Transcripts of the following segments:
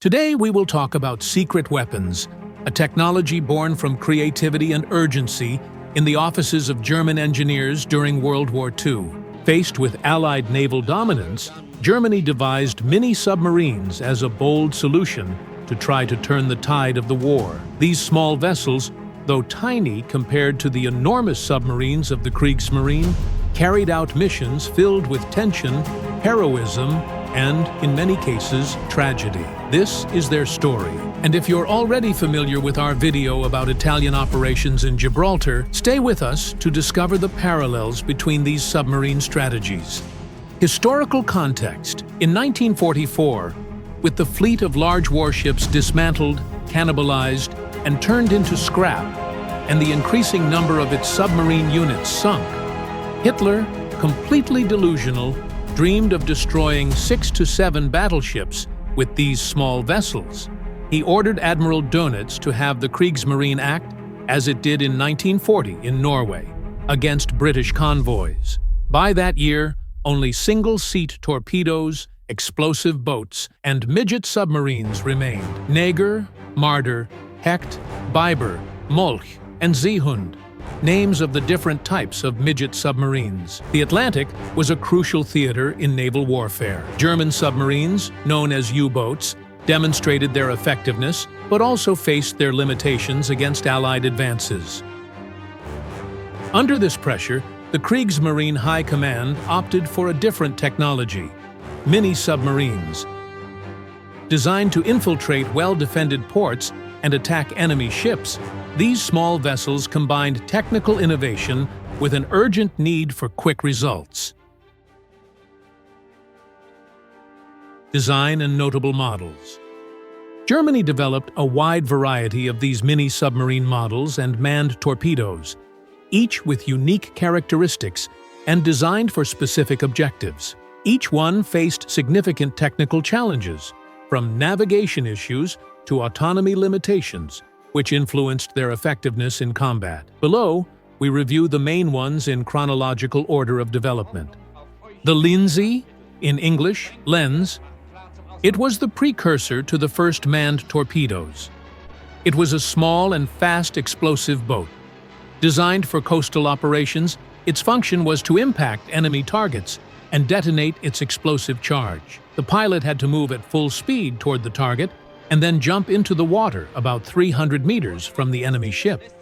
Today we will talk about secret weapons, a technology born from creativity and urgency in the offices of German engineers during World War II. Faced with Allied naval dominance, Germany devised mini-submarines as a bold solution to try to turn the tide of the war. These small vessels, though tiny compared to the enormous submarines of the Kriegsmarine, carried out missions filled with tension, heroism, and, in many cases, tragedy. This is their story. And if you're already familiar with our video about Italian operations in Gibraltar, stay with us to discover the parallels between these submarine strategies. Historical context. In 1944, with the fleet of large warships dismantled, cannibalized, and turned into scrap, and the increasing number of its submarine units sunk, Hitler, completely delusional, dreamed of destroying 6 to 7 battleships with these small vessels. He ordered Admiral Dönitz to have the Kriegsmarine act as it did in 1940 in Norway, against British convoys. By that year, only single-seat torpedoes, explosive boats, and midget submarines remained. Neger, Marder, Hecht, Biber, Molch, and Seehund, names of the different types of midget submarines. The Atlantic was a crucial theater in naval warfare. German submarines, known as U-boats, demonstrated their effectiveness, but also faced their limitations against Allied advances. Under this pressure, the Kriegsmarine High Command opted for a different technology: mini-submarines. Designed to infiltrate well-defended ports and attack enemy ships, these small vessels combined technical innovation with an urgent need for quick results. Design and notable models. Germany developed a wide variety of these mini-submarine models and manned torpedoes, each with unique characteristics and designed for specific objectives. Each one faced significant technical challenges, from navigation issues to autonomy limitations, which influenced their effectiveness in combat. Below, we review the main ones in chronological order of development. The Lindsay, in English, Lens. It was the precursor to the first manned torpedoes. It was a small and fast explosive boat. Designed for coastal operations, its function was to impact enemy targets and detonate its explosive charge. The pilot had to move at full speed toward the target and then jump into the water about 300 meters from the enemy ship.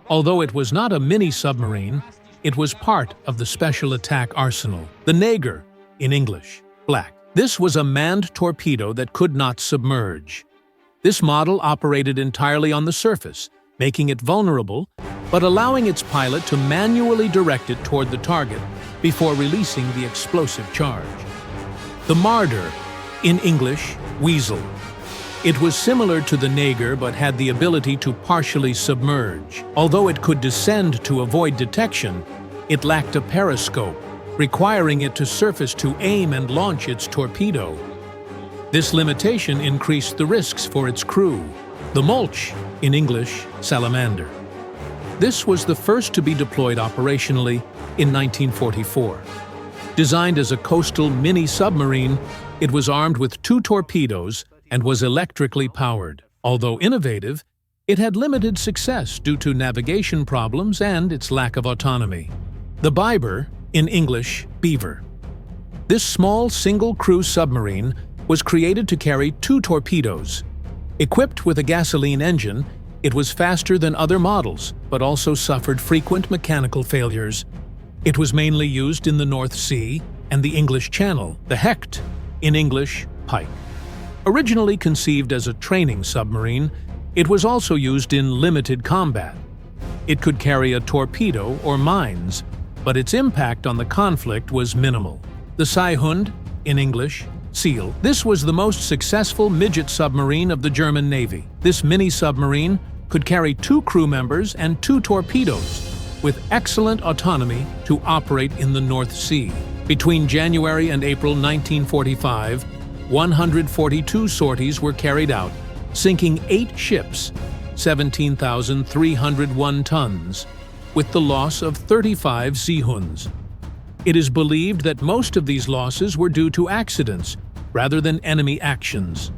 Although it was not a mini-submarine, it was part of the special attack arsenal. The Neger, in English, Black. This was a manned torpedo that could not submerge. This model operated entirely on the surface, making it vulnerable, but allowing its pilot to manually direct it toward the target before releasing the explosive charge. The Marder, in English, Weasel. It was similar to the Neger but had the ability to partially submerge. Although it could descend to avoid detection, it lacked a periscope, requiring it to surface to aim and launch its torpedo. This limitation increased the risks for its crew. The Molch, in English, Salamander. This was the first to be deployed operationally in 1944. Designed as a coastal mini-submarine, it was armed with 2 torpedoes and was electrically powered. Although innovative, it had limited success due to navigation problems and its lack of autonomy. The Biber, in English, Beaver. This small single-crew submarine was created to carry 2 torpedoes. Equipped with a gasoline engine, it was faster than other models, but also suffered frequent mechanical failures. It was mainly used in the North Sea and the English Channel. The Hecht, in English, Pike. Originally conceived as a training submarine, it was also used in limited combat. It could carry a torpedo or mines, but its impact on the conflict was minimal. The Seehund, in English, Seal. This was the most successful midget submarine of the German Navy. This mini-submarine could carry 2 crew members and 2 torpedoes, with excellent autonomy to operate in the North Sea. Between January and April 1945, 142 sorties were carried out, sinking 8 ships, 17,301 tons, with the loss of 35 Seehunds. It is believed that most of these losses were due to accidents rather than enemy actions.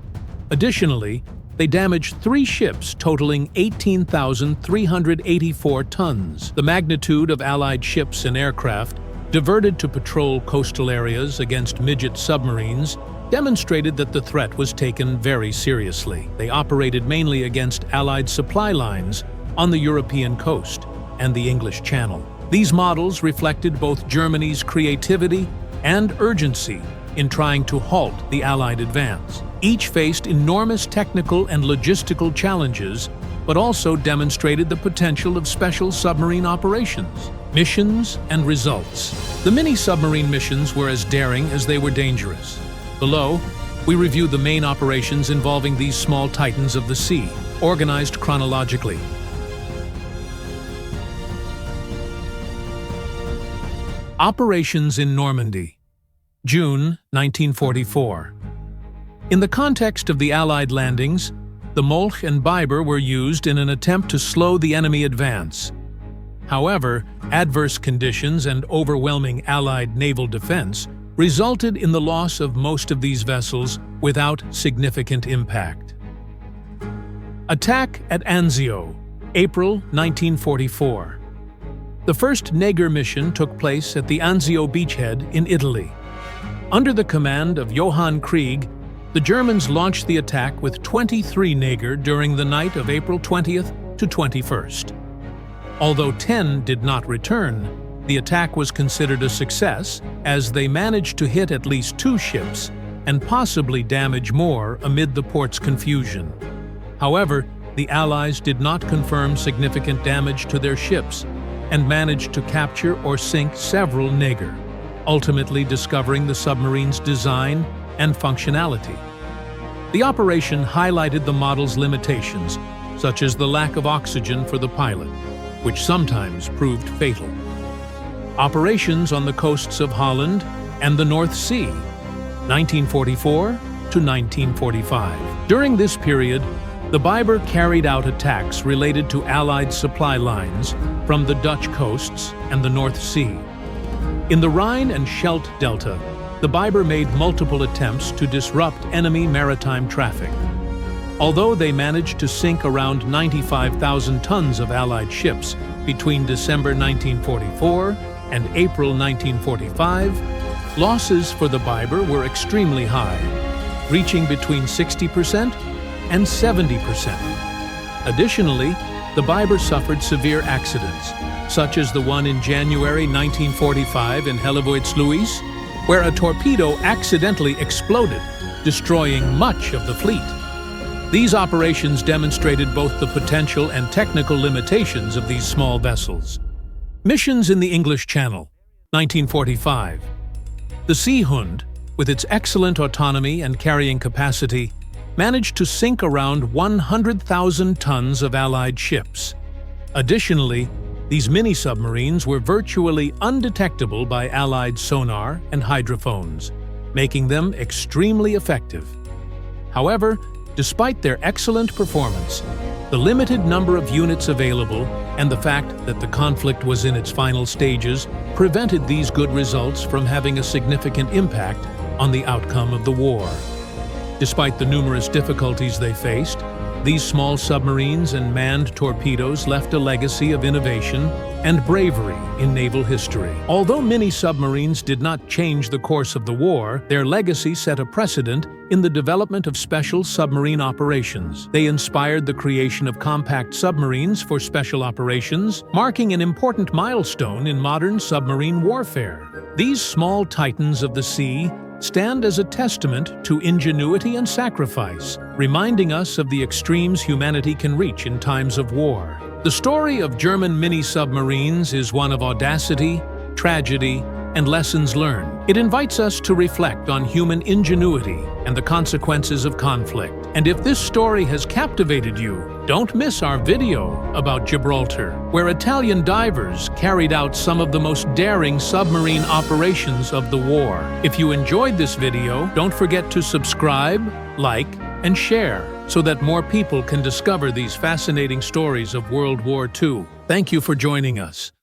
Additionally, they damaged 3 ships totaling 18,384 tons. The magnitude of Allied ships and aircraft, diverted to patrol coastal areas against midget submarines, demonstrated that the threat was taken very seriously. They operated mainly against Allied supply lines on the European coast and the English Channel. These models reflected both Germany's creativity and urgency in trying to halt the Allied advance. Each faced enormous technical and logistical challenges, but also demonstrated the potential of special submarine operations. Missions and results. The mini-submarine missions were as daring as they were dangerous. Below, we review the main operations involving these small titans of the sea, organized chronologically. Operations in Normandy, June 1944. In the context of the Allied landings, the Molch and Biber were used in an attempt to slow the enemy advance. However, adverse conditions and overwhelming Allied naval defense resulted in the loss of most of these vessels without significant impact. Attack at Anzio, April 1944. The first Neger mission took place at the Anzio beachhead in Italy. Under the command of Johann Krieg, the Germans launched the attack with 23 Neger during the night of April 20th to 21st. Although 10 did not return, the attack was considered a success as they managed to hit at least 2 ships and possibly damage more amid the port's confusion. However, the Allies did not confirm significant damage to their ships and managed to capture or sink several Neger, ultimately discovering the submarine's design and functionality. The operation highlighted the model's limitations, such as the lack of oxygen for the pilot, which sometimes proved fatal. Operations on the coasts of Holland and the North Sea, 1944 to 1945. During this period, the Biber carried out attacks related to Allied supply lines from the Dutch coasts and the North Sea. In the Rhine and Scheldt Delta, the Biber made multiple attempts to disrupt enemy maritime traffic. Although they managed to sink around 95,000 tons of Allied ships between December 1944 and April 1945, losses for the Biber were extremely high, reaching between 60% and 70%. Additionally, the Biber suffered severe accidents, such as the one in January 1945 in Helvoetsluis, where a torpedo accidentally exploded, destroying much of the fleet. These operations demonstrated both the potential and technical limitations of these small vessels. Missions in the English Channel, 1945. The Seehund, with its excellent autonomy and carrying capacity, managed to sink around 100,000 tons of Allied ships. Additionally, these mini-submarines were virtually undetectable by Allied sonar and hydrophones, making them extremely effective. However, despite their excellent performance, the limited number of units available and the fact that the conflict was in its final stages prevented these good results from having a significant impact on the outcome of the war. Despite the numerous difficulties they faced, these small submarines and manned torpedoes left a legacy of innovation and bravery in naval history. Although mini-submarines did not change the course of the war, their legacy set a precedent in the development of special submarine operations. They inspired the creation of compact submarines for special operations, marking an important milestone in modern submarine warfare. These small titans of the sea stand as a testament to ingenuity and sacrifice, reminding us of the extremes humanity can reach in times of war. The story of German mini-submarines is one of audacity, tragedy, and lessons learned. It invites us to reflect on human ingenuity and the consequences of conflict. And if this story has captivated you, don't miss our video about Gibraltar, where Italian divers carried out some of the most daring submarine operations of the war. If you enjoyed this video, don't forget to subscribe, like, and share so that more people can discover these fascinating stories of World War II. Thank you for joining us.